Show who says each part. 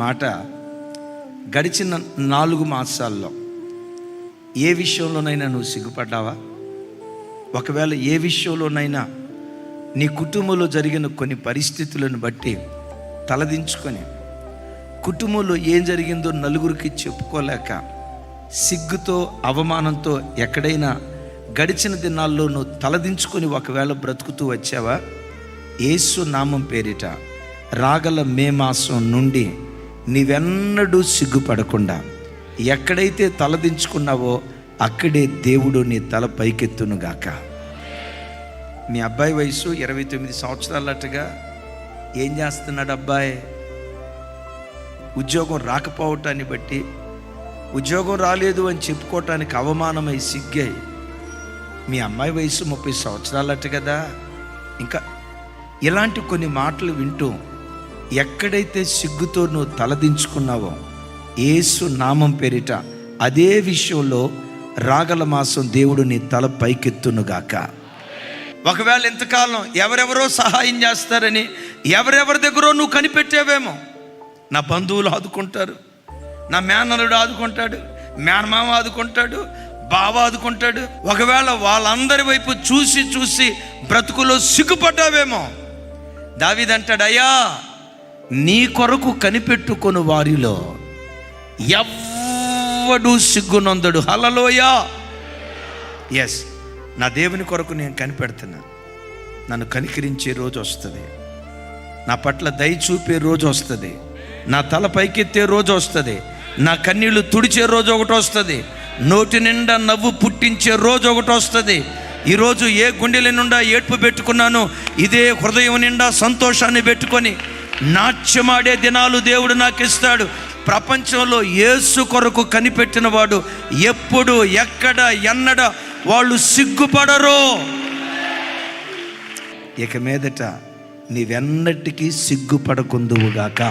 Speaker 1: మాట గడిచిన 4 మాసాల్లో ఏ విషయంలోనైనా నువ్వు సిగ్గుపడ్డావా? ఒకవేళ ఏ విషయంలోనైనా నీ కుటుంబంలో జరిగిన కొన్ని పరిస్థితులను బట్టి తలదించుకొని కుటుంబంలో ఏం జరిగిందో నలుగురికి చెప్పుకోలేక సిగ్గుతో అవమానంతో ఎక్కడైనా గడిచిన దినాల్లో నువ్వు తలదించుకొని ఒకవేళ బ్రతుకుతూ వచ్చావా? యేసు నామం పేరిట రాగల మే మాసం నుండి నీవెన్నడూ సిగ్గుపడకుండా ఎక్కడైతే తలదించుకున్నావో అక్కడే దేవుడు నీ తల పైకెత్తునుగాక. మీ అబ్బాయి వయసు 29 సంవత్సరాలట్టుగా ఏం చేస్తున్నాడు అబ్బాయి? ఉద్యోగం రాకపోవటాన్ని బట్టి ఉద్యోగం రాలేదు అని చెప్పుకోవటానికి అవమానమై సిగ్గాయి. మీ అమ్మాయి వయసు 30 సంవత్సరాలట్టు కదా. ఇంకా ఇలాంటి కొన్ని మాటలు వింటూ ఎక్కడైతే సిగ్గుతో నువ్వు తలదించుకున్నావో యేసు నామం పేరిట అదే విషయంలో రాగల మాసం దేవుడు నీ తల పైకెత్తునుగాక. ఒకవేళ ఇంతకాలం ఎవరెవరో సహాయం చేస్తారని ఎవరెవరి దగ్గర నువ్వు కనిపెట్టావేమో. నా బంధువులు ఆదుకుంటారు, నా మేనల్లుడు ఆదుకుంటాడు, మేనమామ ఆదుకుంటాడు, బావ ఆదుకుంటాడు. ఒకవేళ వాళ్ళందరి వైపు చూసి చూసి బ్రతుకులో సిగ్గుపడ్డావేమో. దావీదంటాడు, అయ్యా నీ కొరకు కనిపెట్టుకొని వారిలో ఎవ్వడు సిగ్గునందడు. హల్లెలూయా. ఎస్, నా దేవుని కొరకు నేను కనిపెడుతున్నా. నన్ను కనికరించే రోజు వస్తుంది, నా పట్ల దయ చూపే రోజు వస్తుంది, నా తల పైకెత్తే రోజు వస్తుంది, నా కన్నీళ్లు తుడిచే రోజు ఒకటి వస్తుంది, నోటి నిండా నవ్వు పుట్టించే రోజు ఒకటి వస్తుంది. ఈరోజు ఏ గుండెల నిండా ఏడ్పు పెట్టుకున్నాను, ఇదే హృదయం నిండా సంతోషాన్ని పెట్టుకొని నాట్యమాడే దినాలు దేవుడు నాకు ఇస్తాడు. ప్రపంచంలో యేసు కొరకు కనిపెట్టిన వాడు ఎప్పుడు ఎక్కడ ఎన్నడ వాళ్ళు సిగ్గుపడరు. ఇక మీదట నీవెన్నటికీ సిగ్గుపడకుందువుగాక.